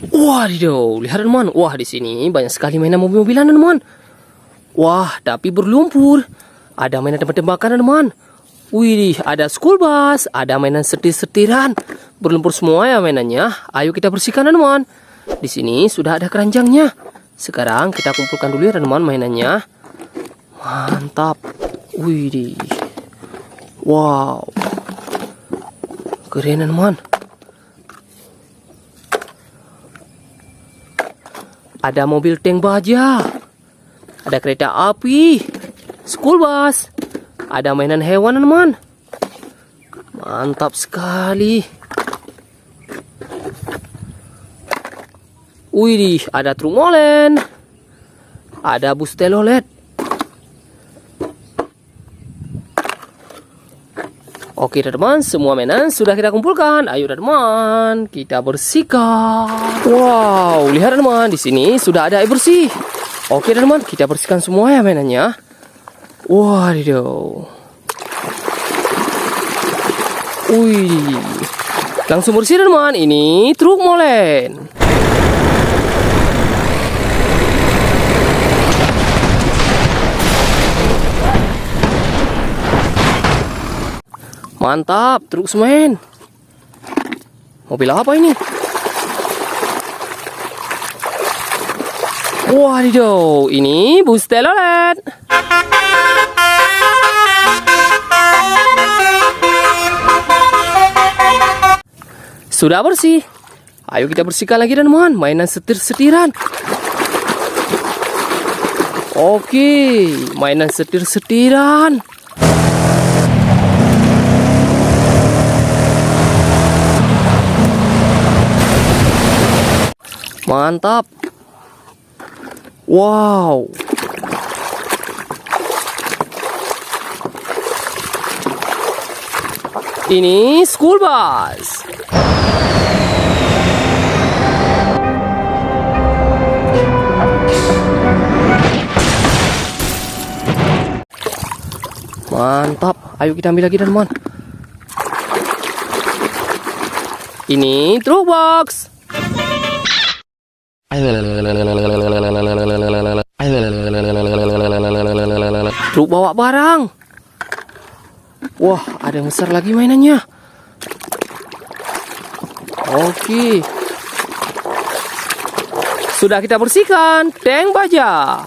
Waduh, lihat teman. Wah, di sini banyak sekali mainan mobil-mobilan teman. Wah, tapi berlumpur. Ada mainan tembak-tembakan teman. Wih, ada school bus, ada mainan setir-setiran. Berlumpur semua ya mainannya. Ayo kita bersihkan teman. Di sini sudah ada keranjangnya. Sekarang kita kumpulkan dulu ya teman mainannya. Mantap. Wih, wow, keren teman. Ada mobil tank baja, ada kereta api, school bus, ada mainan hewan teman. Mantap sekali. Wih, ada truk molen, ada bus telolet. Oke teman, semua mainan sudah kita kumpulkan. Ayo teman, kita bersihkan. Wow, lihat teman, di sini sudah ada air bersih. Oke teman, kita bersihkan semua ya mainannya. Waduh. Wih, langsung bersih teman. Ini truk molen. Mantap, truk semen. Mobil apa ini? Waduh, ini bus telolet. Sudah bersih. Ayo kita bersihkan lagi teman, mainan setir-setiran. Oke, mainan setir-setiran. Mantap. Wow. Ini school bus. Mantap. Ayo kita ambil lagi teman. Ini truk box. Truk bawa barang. Wah, ada yang besar lagi mainannya. Oke. Sudah kita bersihkan tank baja.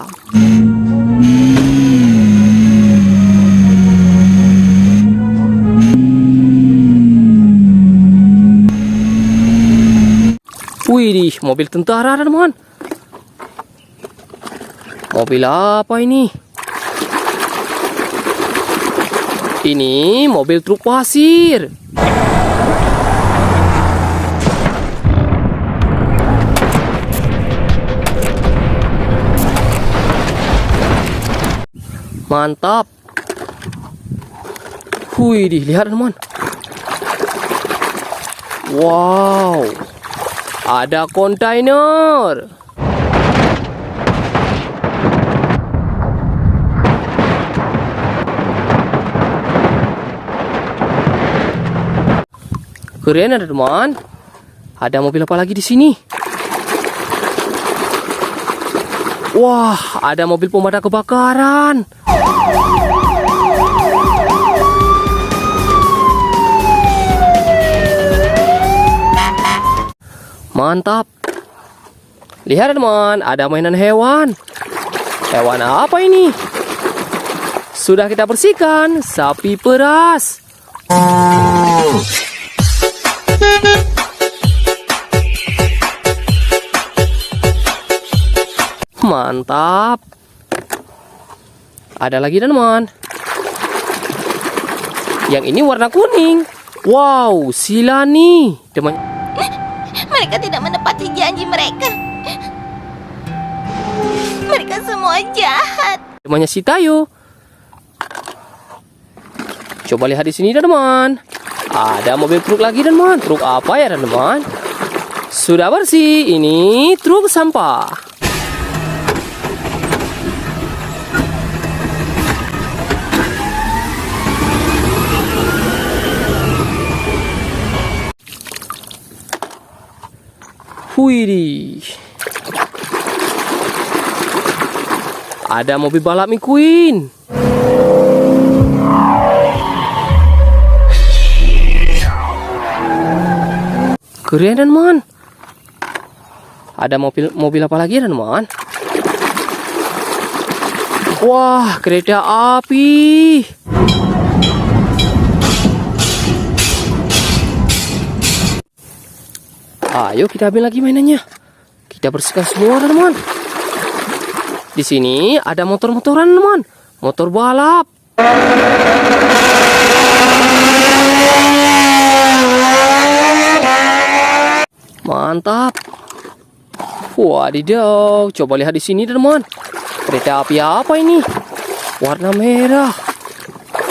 Wih, mobil tentara teman. Mobil apa ini? Ini mobil truk pasir. Mantap. Wih, lihat teman. Wow. Ada kontainer. Keren ada teman. Ada mobil apa lagi di sini? Wah, ada mobil pemadam kebakaran. Mantap. Lihat teman, ada mainan hewan. Hewan apa ini? Sudah kita bersihkan, sapi peras. Mantap. Ada lagi teman. Yang ini warna kuning. Wow, Silani. Teman. Mereka tidak menepati janji mereka. Mereka semua jahat. Temannya si Tayo. Coba lihat di sini teman. Ada mobil truk lagi teman. Truk apa ya teman? Sudah bersih. Ini truk sampah. Wih, ada mobil balap McQueen. Keren teman. Ada mobil apa lagi teman? Wah, kereta api. Ayo kita ambil lagi mainannya. Kita bersihkan semua teman. Di sini ada motor-motoran teman. Motor balap. Mantap. Wadidaw, coba lihat di sini teman. Kereta api apa ini? Warna merah.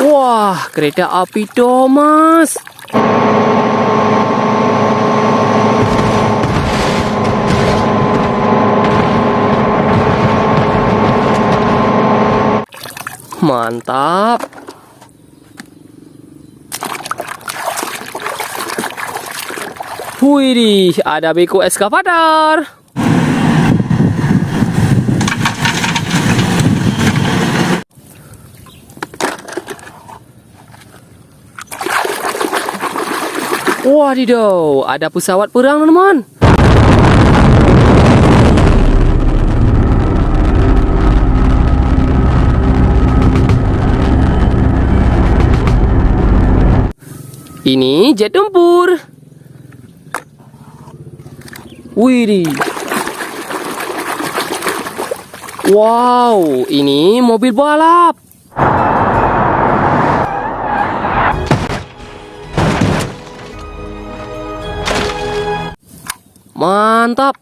Wah, kereta api Thomas. Mantap. Wih, ada beko eskavator. Wadidaw, ada pesawat perang teman. Ini jet tempur. Wih. Wow, ini mobil balap. Mantap.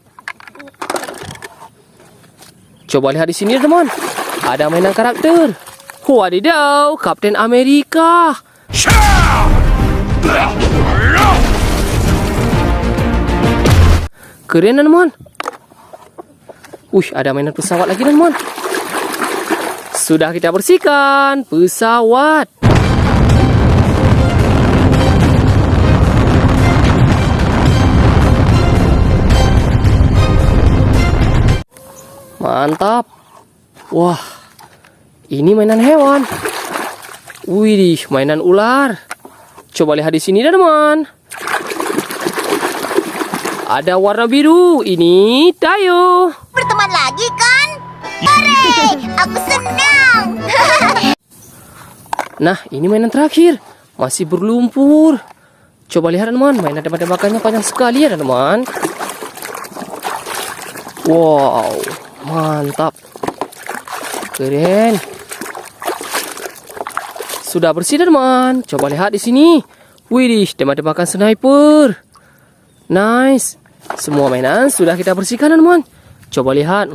Coba lihat di sini teman. Ada mainan karakter. Wadidaw, Kapten Amerika. Keren teman. Ada mainan pesawat lagi teman. Sudah kita bersihkan pesawat. Mantap. Wah, ini mainan hewan. Wih, mainan ular. Coba lihat di sini teman. Ada warna biru. Ini Tayo. Berteman lagi kan? Hore, aku senang. Nah, ini mainan terakhir. Masih berlumpur. Coba lihat teman, mainan tembak-tembakannya panjang sekali ya teman. Wow, mantap. Keren. Sudah bersih teman. Coba lihat di sini. Wih, tembak-tembakan sniper. Nice. Semua mainan sudah kita bersihkan teman. Coba lihat.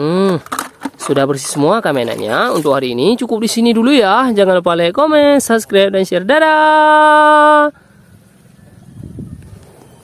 Sudah bersih semua kan mainannya. Untuk hari ini cukup di sini dulu ya. Jangan lupa like, comment, subscribe, dan share. Dadah.